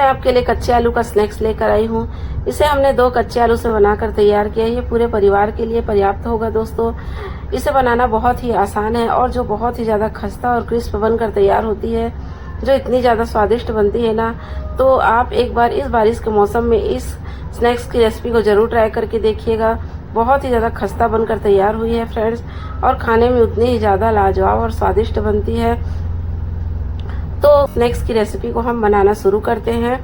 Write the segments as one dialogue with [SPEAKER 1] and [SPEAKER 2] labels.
[SPEAKER 1] मैं आपके लिए कच्चे आलू का स्नैक्स लेकर आई हूँ। इसे हमने 2 कच्चे आलू से बनाकर तैयार किया है। ये पूरे परिवार के लिए पर्याप्त होगा दोस्तों। इसे बनाना बहुत ही आसान है और जो बहुत ही ज़्यादा खस्ता और क्रिस्प बनकर तैयार होती है, जो इतनी ज़्यादा स्वादिष्ट बनती है ना, तो आप एक बार इस बारिश के मौसम में इस स्नैक्स की रेसिपी को ज़रूर ट्राई करके देखिएगा। बहुत ही ज़्यादा खस्ता बनकर तैयार हुई है फ्रेंड्स, और खाने में उतनी ही ज़्यादा लाजवाब और स्वादिष्ट बनती है। तो स्नैक्स की रेसिपी को हम बनाना शुरू करते हैं।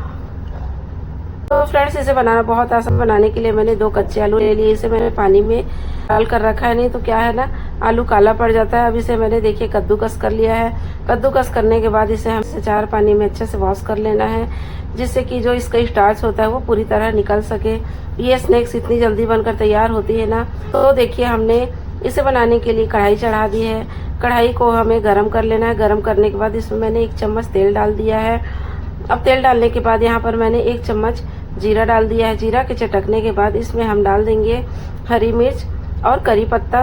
[SPEAKER 1] तो फ्रेंड्स, इसे बनाना बहुत आसान। बनाने के लिए मैंने 2 कच्चे आलू ले लिए। इसे मैंने पानी में डाल कर रखा है, नहीं तो क्या है ना, आलू काला पड़ जाता है। अब इसे मैंने देखिए कद्दूकस कर लिया है। कद्दूकस करने के बाद इसे हम 4 पानी में अच्छे से वॉश कर लेना है, जिससे कि जो इसका स्टार्च होता है वो पूरी तरह निकल सके। ये स्नैक्स इतनी जल्दी बनकर तैयार होती है ना। तो देखिए, हमने इसे बनाने के लिए कढ़ाई चढ़ा दी है। कढ़ाई को हमें गरम कर लेना है। गरम करने के बाद इसमें मैंने 1 चम्मच तेल डाल दिया है। अब तेल डालने के बाद यहाँ पर मैंने 1 चम्मच जीरा डाल दिया है। जीरा के चटकने के बाद इसमें हम डाल देंगे हरी मिर्च और करी पत्ता।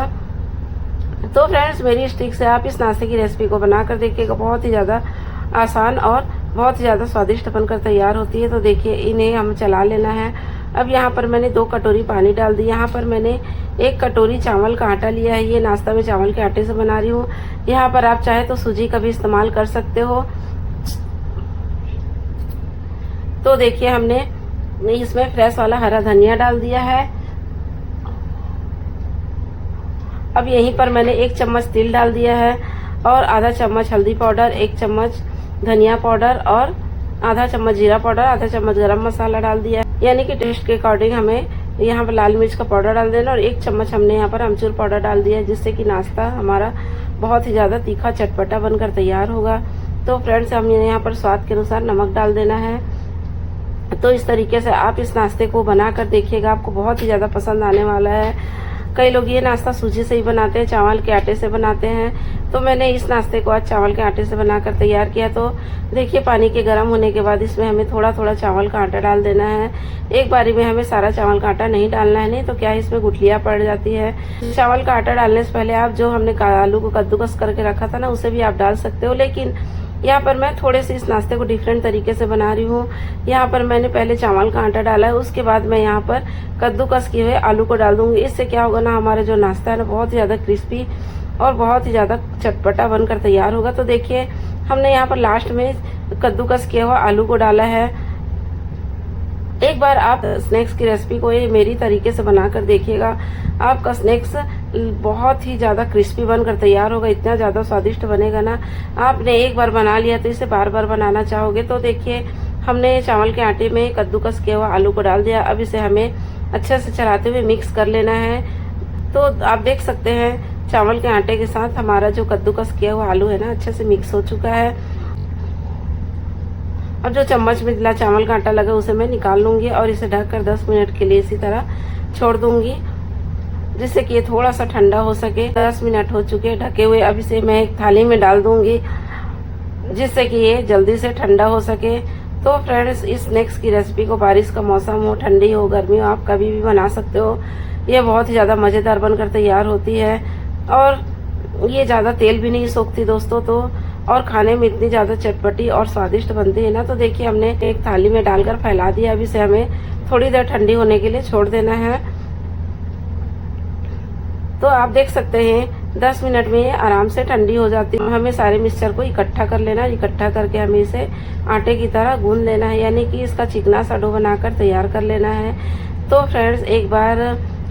[SPEAKER 1] तो फ्रेंड्स, मेरी स्टिक से आप इस नाश्ते की रेसिपी को बनाकर देखिएगा। बहुत ही ज़्यादा आसान और बहुत ही ज़्यादा स्वादिष्ट बनकर तैयार होती है। तो देखिए, इन्हें हम चला लेना है। अब यहाँ पर मैंने 2 कटोरी पानी डाल दी। यहाँ पर मैंने 1 कटोरी चावल का आटा लिया है। ये नाश्ता मैं चावल के आटे से बना रही हूँ। यहाँ पर आप चाहे तो सूजी का भी इस्तेमाल कर सकते हो। तो देखिए, हमने इसमें फ्रेश वाला हरा धनिया डाल दिया है। अब यहीं पर मैंने 1 चम्मच तिल डाल दिया है और आधा चम्मच हल्दी पाउडर, 1 चम्मच धनिया पाउडर और आधा चम्मच जीरा पाउडर, आधा चम्मच गरम मसाला डाल दिया है। यानी कि टेस्ट के अकॉर्डिंग हमें यहाँ पर लाल मिर्च का पाउडर डाल देना, और 1 चम्मच हमने यहाँ पर अमचूर पाउडर डाल दिया है, जिससे कि नाश्ता हमारा बहुत ही ज़्यादा तीखा चटपटा बनकर तैयार होगा। तो फ्रेंड्स, हमें यहाँ पर स्वाद के अनुसार नमक डाल देना है। तो इस तरीके से आप इस नाश्ते को बनाकर देखिएगा, आपको बहुत ही ज़्यादा पसंद आने वाला है। कई लोग ये नाश्ता सूजी से ही बनाते हैं, चावल के आटे से बनाते हैं। तो मैंने इस नाश्ते को आज चावल के आटे से बनाकर तैयार किया। तो देखिए, पानी के गर्म होने के बाद इसमें हमें थोड़ा थोड़ा चावल का आटा डाल देना है। एक बारी में हमें सारा चावल का आटा नहीं डालना है, नहीं तो क्या है, इसमें गुठलियाँ पड़ जाती है। चावल का आटा डालने से पहले आप जो हमने आलू को कद्दूकस करके रखा था ना, उसे भी आप डाल सकते हो। लेकिन यहाँ पर मैं थोड़े से इस नाश्ते को डिफरेंट तरीके से बना रही हूँ। यहाँ पर मैंने पहले चावल का आटा डाला है, उसके बाद मैं यहाँ पर कद्दूकस किए हुए आलू को डाल दूँगी। इससे क्या होगा ना, हमारा जो नाश्ता है ना, बहुत ही ज़्यादा क्रिस्पी और बहुत ही ज़्यादा चटपटा बनकर तैयार होगा। तो देखिए, हमने यहाँ पर लास्ट में कद्दूकस किया हुआ आलू को डाला है। एक बार आप स्नैक्स की रेसिपी को ये मेरी तरीके से बनाकर देखिएगा, आपका स्नैक्स बहुत ही ज़्यादा क्रिस्पी बनकर तैयार होगा। इतना ज़्यादा स्वादिष्ट बनेगा ना, आपने एक बार बना लिया तो इसे बार बार बनाना चाहोगे। तो देखिए, हमने चावल के आटे में कद्दूकस किया हुआ आलू को डाल दिया। अब इसे हमें अच्छे से चलाते हुए मिक्स कर लेना है। तो आप देख सकते हैं, चावल के आटे के साथ हमारा जो कद्दूकस किया हुआ आलू है ना, अच्छे से मिक्स हो चुका है। और जो चम्मच में जिला चावल का आटा लगा उसे मैं निकाल लूँगी और इसे ढककर 10 मिनट के लिए इसी तरह छोड़ दूँगी, जिससे कि ये थोड़ा सा ठंडा हो सके। 10 मिनट हो चुके हैं ढके हुए। अब इसे मैं एक थाली में डाल दूँगी, जिससे कि ये जल्दी से ठंडा हो सके। तो फ्रेंड्स, इस स्नैक्स की रेसिपी को बारिश का मौसम हो, ठंडी हो, गर्मी हो, आप कभी भी बना सकते हो। ये बहुत ही ज़्यादा मज़ेदार बनकर तैयार होती है और ये ज़्यादा तेल भी नहीं सोखती दोस्तों। तो और खाने में इतनी ज़्यादा चटपटी और स्वादिष्ट बनती है ना। तो देखिए, हमने एक थाली में डालकर फैला दिया। अब इसे हमें थोड़ी देर ठंडी होने के लिए छोड़ देना है। तो आप देख सकते हैं, 10 मिनट में ये आराम से ठंडी हो जाती है। हमें सारे मिक्सचर को इकट्ठा कर लेना है। इकट्ठा करके हमें इसे आटे की तरह गूंद लेना है, यानी कि इसका चिकना सा डो बनाकर तैयार कर लेना है। तो फ्रेंड्स, एक बार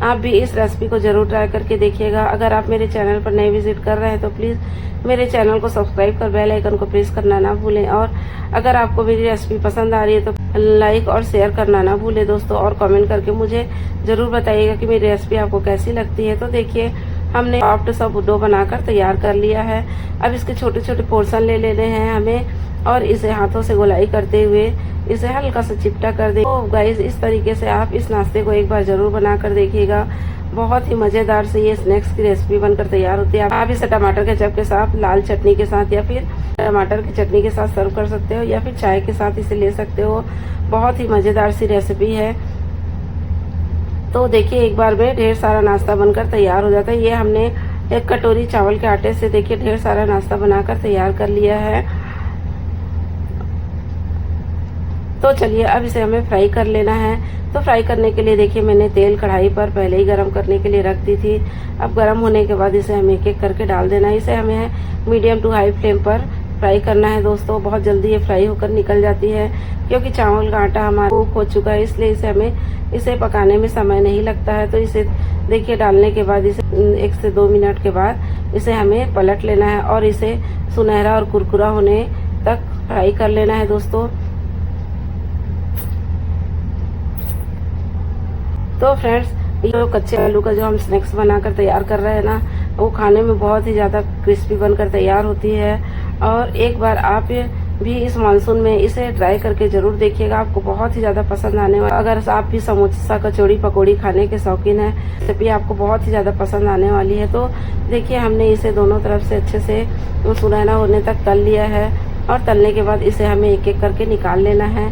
[SPEAKER 1] आप भी इस रेसिपी को ज़रूर ट्राई करके देखिएगा। अगर आप मेरे चैनल पर नए विजिट कर रहे हैं तो प्लीज़ मेरे चैनल को सब्सक्राइब कर बेल आइकन को प्रेस करना ना भूलें। और अगर आपको मेरी रेसिपी पसंद आ रही है तो लाइक और शेयर करना ना भूलें दोस्तों। और कमेंट करके मुझे ज़रूर बताइएगा कि मेरी रेसिपी आपको कैसी लगती है। तो देखिए, हमने सॉफ्ट सा डो बनाकर तैयार कर लिया है। अब इसके छोटे छोटे पोर्शन ले लेने हैं हमें, और इसे हाथों से गोलाई करते हुए इसे हल्का सा चिपटा कर दे। तो गाइस, इस तरीके से आप इस नाश्ते को एक बार ज़रूर बना कर देखिएगा। बहुत ही मज़ेदार से ये स्नैक्स की रेसिपी बनकर तैयार होती है। आप इसे टमाटर केचप के साथ, लाल चटनी के साथ, या फिर टमाटर की चटनी के साथ सर्व कर सकते हो, या फिर चाय के साथ इसे ले सकते हो। बहुत ही मज़ेदार सी रेसिपी है। तो देखिए, एक बार में ढेर सारा नाश्ता बनकर तैयार हो जाता है। ये हमने 1 कटोरी चावल के आटे से देखिए ढेर सारा नाश्ता बनाकर तैयार कर लिया है। तो चलिए अब इसे हमें फ्राई कर लेना है। तो फ्राई करने के लिए देखिए मैंने तेल कढ़ाई पर पहले ही गर्म करने के लिए रख दी थी। अब गर्म होने के बाद इसे हमें एक एक करके डाल देना है। इसे हमें मीडियम टू हाई फ्लेम पर फ्राई करना है दोस्तों। बहुत जल्दी ये फ्राई होकर निकल जाती है क्योंकि चावल का आटा हमारा कुक हो चुका है, इसलिए इसे पकाने में समय नहीं लगता है। तो इसे देखिए डालने के बाद इसे 1 से 2 मिनट के बाद इसे हमें पलट लेना है और इसे सुनहरा और कुरकुरा होने तक फ्राई कर लेना है दोस्तों। तो फ्रेंड्स ये कच्चे आलू का जो हम स्नैक्स बनाकर तैयार कर रहे हैं ना, वो खाने में बहुत ही ज़्यादा क्रिस्पी बनकर तैयार होती है। और एक बार आप भी इस मानसून में इसे ट्राई करके ज़रूर देखिएगा, आपको बहुत ही ज़्यादा पसंद आने वाला। अगर आप भी समोसा कचौड़ी पकौड़ी खाने के शौकीन हैं, रेसिपी आपको बहुत ही ज़्यादा पसंद आने वाली है। तो देखिए हमने इसे दोनों तरफ से अच्छे से सुनहरा होने तक तल लिया है और तलने के बाद इसे हमें एक एक करके निकाल लेना है।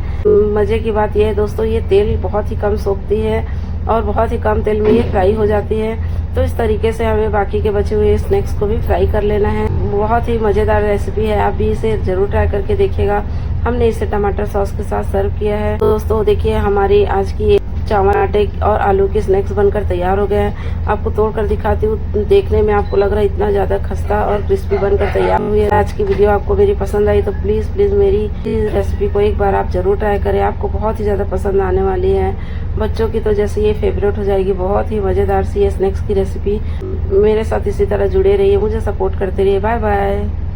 [SPEAKER 1] मज़े की बात यह है दोस्तों, ये तेल बहुत ही कम सोखती है और बहुत ही कम तेल में ये फ्राई हो जाती है। तो इस तरीके से हमें बाकी के बचे हुए स्नैक्स को भी फ्राई कर लेना है। बहुत ही मज़ेदार रेसिपी है, आप भी इसे ज़रूर ट्राई करके देखिएगा। हमने इसे टमाटर सॉस के साथ सर्व किया है। तो दोस्तों देखिए हमारी आज की चावल आटे और आलू के स्नैक्स बनकर तैयार हो गए हैं। आपको तोड़कर दिखाती हूँ, देखने में आपको लग रहा है इतना ज़्यादा खस्ता और क्रिस्पी बनकर तैयार हुई है। आज की वीडियो आपको मेरी पसंद आई तो प्लीज़ मेरी रेसिपी को एक बार आप ज़रूर ट्राई करें, आपको बहुत ही ज़्यादा पसंद आने वाली है। बच्चों की तो जैसे ये फेवरेट हो जाएगी। बहुत ही मज़ेदार सी ये स्नैक्स की रेसिपी। मेरे साथ इसी तरह जुड़े रहिए, मुझे सपोर्ट करते रहिए। Bye bye.